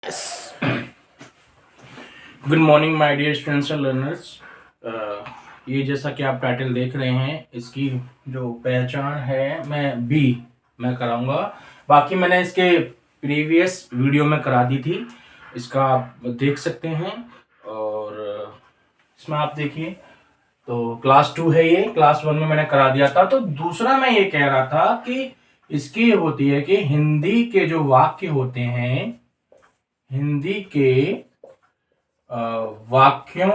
Yes. Good morning my dear students and learners. ये जैसा कि आप टाइटल देख रहे हैं, इसकी जो पहचान है मैं कराऊंगा। बाकी मैंने इसके प्रीवियस वीडियो में करा दी थी, इसका आप देख सकते हैं। और इसमें आप देखिए, तो क्लास 2 है, ये क्लास 1 में मैंने करा दिया था। तो दूसरा मैं ये कह रहा था कि इसकी होती है कि हिंदी के जो वाक्य होते हैं, हिंदी के वाक्यों,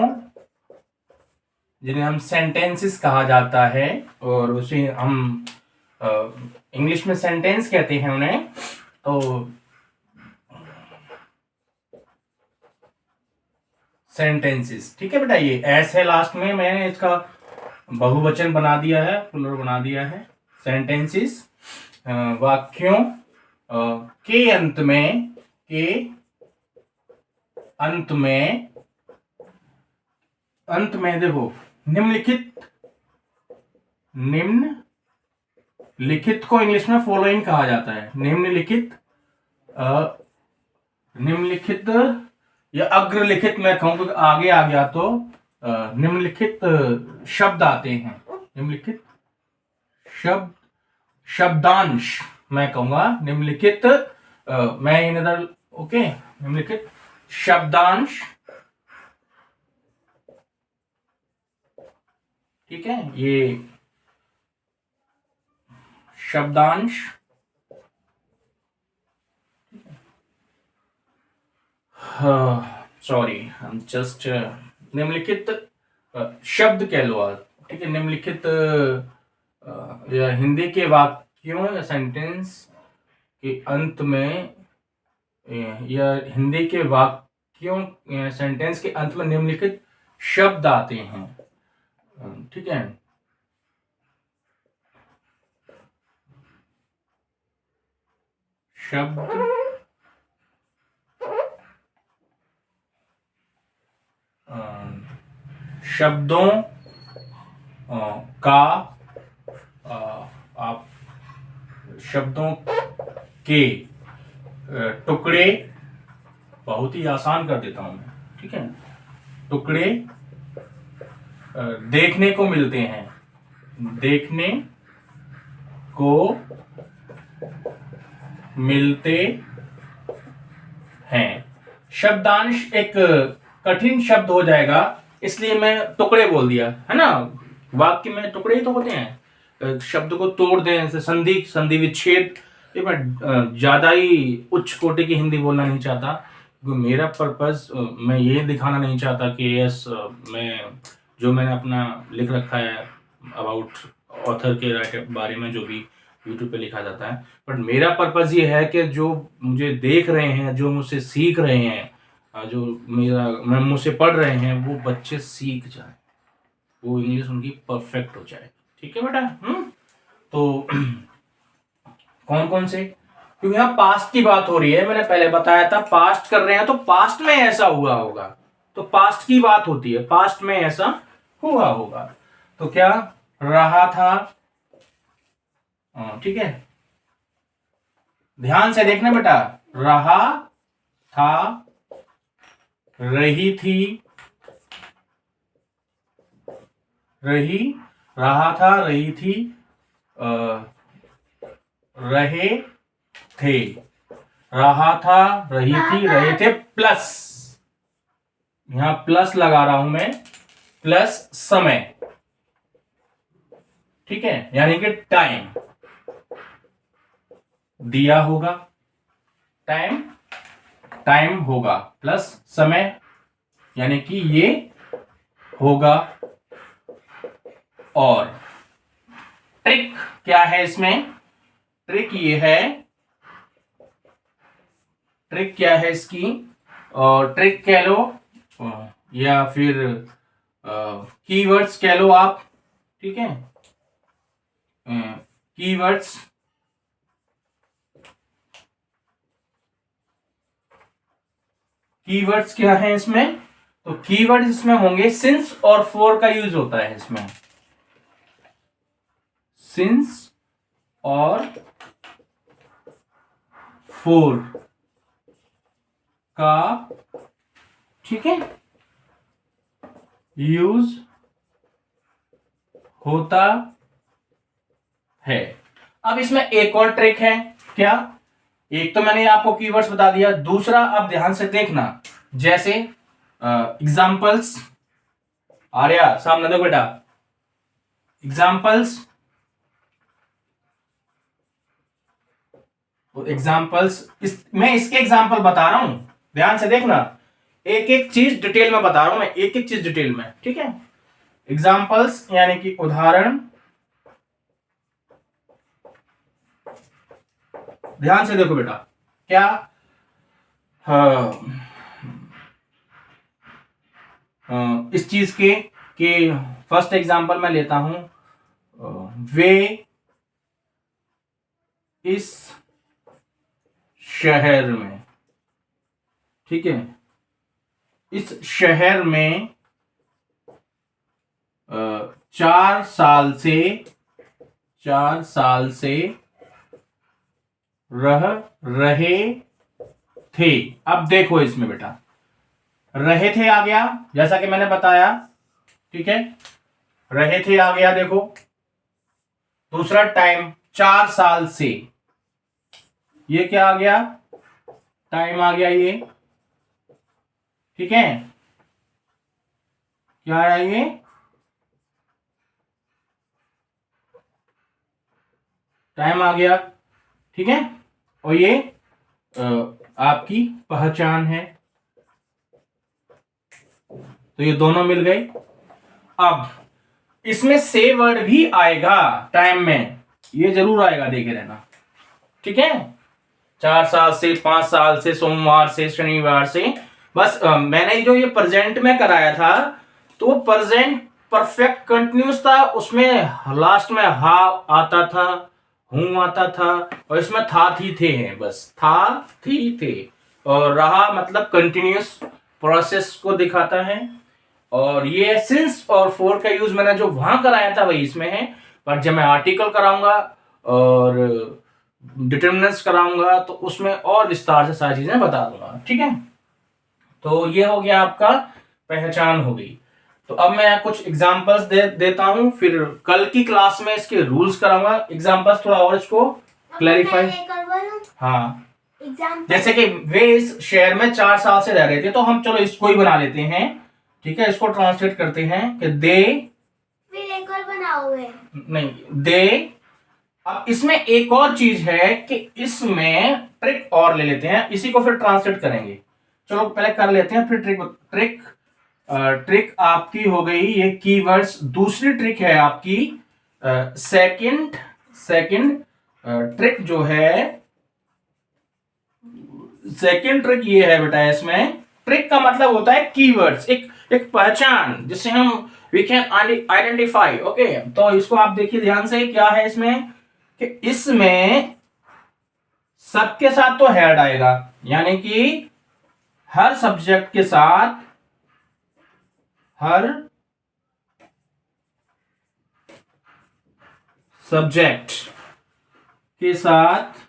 जिन्हें हम सेंटेंसेस कहा जाता है, और उसे हम इंग्लिश में सेंटेंस कहते हैं उन्हें। तो सेंटेंसेस, ठीक है बेटा, ये एस है लास्ट में, मैंने इसका बहुवचन बना दिया है, प्लूरल बना दिया है। सेंटेंसेस वाक्यों के अंत में, के अंत में, अंत में देखो, निम्नलिखित को इंग्लिश में फॉलोइंग कहा जाता है। निम्नलिखित या अग्रलिखित मैं कहूं, क्योंकि आगे आ गया तो निम्नलिखित शब्द आते हैं। निम्नलिखित शब्दांश मैं कहूंगा। निम्नलिखित मैं इन अदर ओके, निम्नलिखित शब्दांश, ठीक है, ये शब्दांश, सॉरी, हम जस्ट निम्नलिखित शब्द कह लो आप, ठीक है। निम्नलिखित या हिंदी के वाक्यों या सेंटेंस के अंत में, या हिंदी के वाक्यों या सेंटेंस के अंत में निम्नलिखित शब्द आते हैं, ठीक है। शब्द शब्दों का आप शब्दों के टुकड़े, बहुत ही आसान कर देता हूं मैं, ठीक है। टुकड़े देखने को मिलते हैं, देखने को मिलते हैं। शब्दांश एक कठिन शब्द हो जाएगा, इसलिए मैं टुकड़े बोल दिया, है ना। वाक्य में टुकड़े ही तो होते हैं, शब्द को तोड़ दें, जैसे संधि, संधि विच्छेद। ये मैं ज्यादा ही उच्च कोटि की हिंदी बोलना नहीं चाहता, क्योंकि मेरा पर्पस, मैं ये दिखाना नहीं चाहता कि यस, मैं जो मैंने अपना लिख रखा है अबाउट ऑथर के बारे में जो भी यूट्यूब पे लिखा जाता है, बट मेरा पर्पस ये है कि जो मुझे देख रहे हैं, जो मुझसे सीख रहे हैं, जो मैं मुझसे पढ़ रहे हैं, वो बच्चे सीख जाए, वो इंग्लिश उनकी परफेक्ट हो जाए, ठीक है बेटा। तो कौन कौन से, क्योंकि यहाँ पास्ट की बात हो रही है, मैंने पहले बताया था पास्ट कर रहे हैं, तो पास्ट में ऐसा हुआ होगा, तो पास्ट की बात होती है, पास्ट में ऐसा हुआ होगा। तो क्या रहा था, ठीक है, ध्यान से देखना बेटा। रहा था, रही थी, रहा था, रही थी, रहे थे, रहा था, रही थी, रहे थे, प्लस, यहां प्लस लगा रहा हूं मैं, प्लस समय, ठीक है, यानी कि टाइम दिया होगा, टाइम, टाइम होगा, प्लस समय, यानी कि ये होगा। और ट्रिक क्या है इसमें, ट्रिक ये है, ट्रिक क्या है इसकी, और ट्रिक कह लो, या फिर कीवर्ड्स कह लो आप, ठीक है। कीवर्ड्स, कीवर्ड्स क्या है इसमें, तो कीवर्ड्स इसमें होंगे, सिंस और फॉर का यूज होता है इसमें, सिंस और फोर का, ठीक है, यूज होता है। अब इसमें एक और ट्रिक है। क्या? एक तो मैंने आपको कीवर्ड्स बता दिया, दूसरा अब ध्यान से देखना, जैसे एग्जाम्पल्स। आर्या सामने देखो बेटा, एग्जाम्पल्स, मैं इसके एग्जाम्पल बता रहा हूं, ध्यान से देखना, एक एक चीज डिटेल में बता रहा हूं मैं, एक एक चीज डिटेल में, ठीक है। एग्जाम्पल्स यानी कि उदाहरण, ध्यान से देखो बेटा, क्या? इस चीज के कि फर्स्ट एग्जाम्पल मैं लेता हूं, वे इस शहर में, ठीक है, इस शहर में 4 साल से रह रहे थे। अब देखो इसमें बेटा, रहे थे आ गया, जैसा कि मैंने बताया, ठीक है, रहे थे आ गया, देखो। दूसरा टाइम, 4 साल से, ये क्या आ गया? टाइम आ गया ये, ठीक है। क्या आया ये? टाइम आ गया, ठीक है। और ये आपकी पहचान है, तो ये दोनों मिल गए। अब इसमें से वर्ड भी आएगा टाइम में, ये जरूर आएगा, देखे रहना, ठीक है। 4 साल से, 5 साल से, सोमवार से, शनिवार से, बस मैंने जो ये प्रेजेंट में कराया था, तो प्रेजेंट परफेक्ट कंटिन्यूस था, उसमें लास्ट में हा आता था, हूं आता था, और इसमें था थी थे हैं, बस था थी थे, और रहा मतलब कंटिन्यूस प्रोसेस को दिखाता है। और ये सिंस और फॉर का यूज मैंने जो वहां कराया था वही इसमें है, पर जब मैं आर्टिकल कराऊंगा और डिटरमिनेंट्स कराऊंगा तो उसमें और विस्तार से सारी चीजें बता दूंगा, ठीक है। तो ये हो गया आपका पहचान हो गई। तो अब मैं कुछ एग्जांपल्स देता हूं, फिर कल की क्लास में इसके रूल्स कराऊंगा, एग्जांपल्स थोड़ा और इसको क्लैरिफाई। हाँ, जैसे कि वे इस शहर में 4 साल से रह रहे थे, तो हम चलो इसको ही बना लेते हैं, ठीक है। इसको ट्रांसलेट करते हैं कि दे, फिर एक और बनाओगे? नहीं, दे। अब इसमें एक और चीज है कि इसमें ट्रिक और ले लेते हैं, इसी को फिर ट्रांसलेट करेंगे। चलो पहले कर लेते हैं, फिर ट्रिक आपकी हो गई ये कीवर्ड्स। दूसरी ट्रिक है आपकी सेकंड ट्रिक जो है, सेकंड ट्रिक ये है बेटा, इसमें ट्रिक का मतलब होता है कीवर्ड्स, एक पहचान जिसे हम वी कैन आइडेंटिफाई, ओके। तो इसको आप देखिए ध्यान से, क्या है इसमें कि इसमें सबके साथ तो हेड आएगा, यानी कि हर सब्जेक्ट के साथ, हर सब्जेक्ट के साथ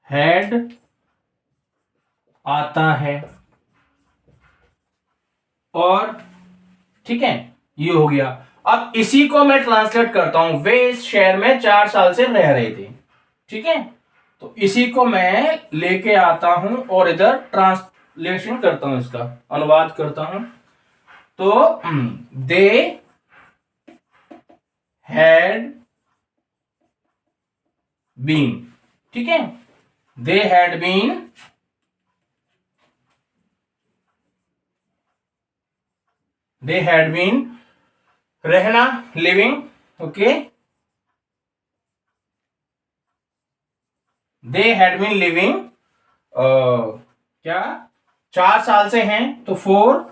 हेड आता है, और ठीक है, ये हो गया। अब इसी को मैं ट्रांसलेट करता हूं, वे इस शहर में 4 साल से रह रहे थे, ठीक है। तो इसी को मैं लेके आता हूं और इधर ट्रांसलेशन करता हूं, इसका अनुवाद करता हूं। तो दे हैड बीन, ठीक है, दे हैड बीन रहना, living, okay, they had been living, क्या 4 साल से हैं, तो 4,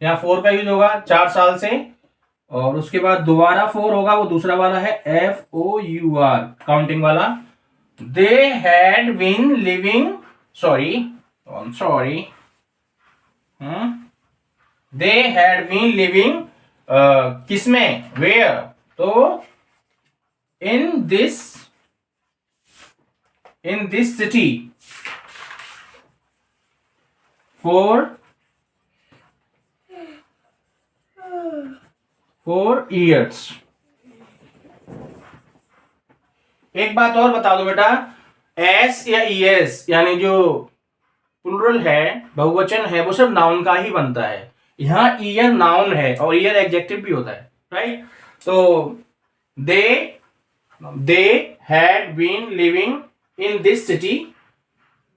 यहां 4 का यूज होगा 4 साल से, और उसके बाद दोबारा 4 होगा, वो दूसरा वाला है FOUR, काउंटिंग वाला। They had been living, sorry, they had been living किसमें, वेयर, तो in this in this city for 4 years. एक बात और बता दो बेटा, एस या ईएस यानी जो प्लूरल है, बहुवचन है, वो सब नाउन का ही बनता है. यहाँ ईयर नाउन है और ईयर एडजेक्टिव भी होता है, राइट? तो they had been living in this city,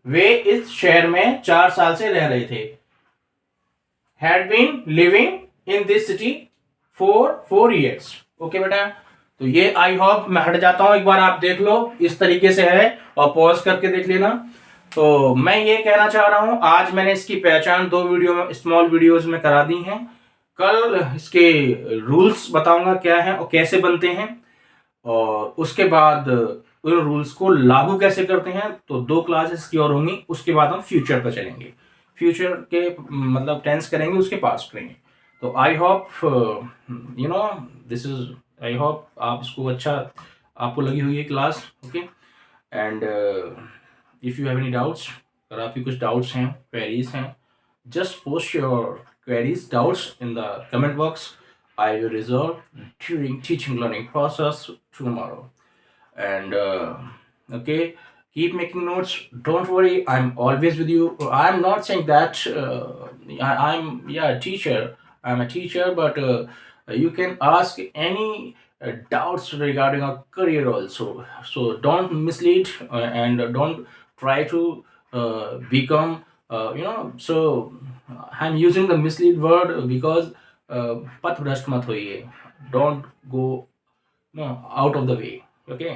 वे इस शहर में 4 साल से रह रहे थे. Had been living in this city for 4 years. Okay बेटा, तो ये आई होप मैं हट जाता हूं, एक बार आप देख लो, इस तरीके से है और पॉज करके देख लेना. तो मैं ये कहना चाह रहा हूं, आज मैंने इसकी पहचान 2 वीडियो में, स्मॉल वीडियोस में करा दी है. कल इसके रूल्स बताऊंगा क्या है और कैसे बनते हैं, और उसके बाद उन रूल्स को लागू कैसे करते हैं. तो 2 क्लासेस की और होंगी, उसके बाद हम फ्यूचर पर चलेंगे. फ्यूचर के मतलब टेंस करेंगे, उसके पास करेंगे. तो I hope you know this is, I hope आप इसको अच्छा आपको लगी हुई है class. Okay, and if you have any doubts, अगर आपकी कुछ डाउट्स हैं, क्वेरीज हैं, just post your queries, doubts in the comment box. I will resolve during teaching learning process tomorrow. And okay, keep making notes. Don't worry, I'm always with you. I'm not saying that I'm teacher. I'm a teacher, but you can ask any doubts regarding a career also. So don't mislead and don't try to become so I'm using the mislead word because पथ भ्रष्ट मत होइए. Don't go out of the way. Okay,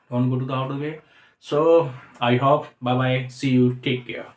don't go to the out of the way. So I hope, bye bye, see you, take care.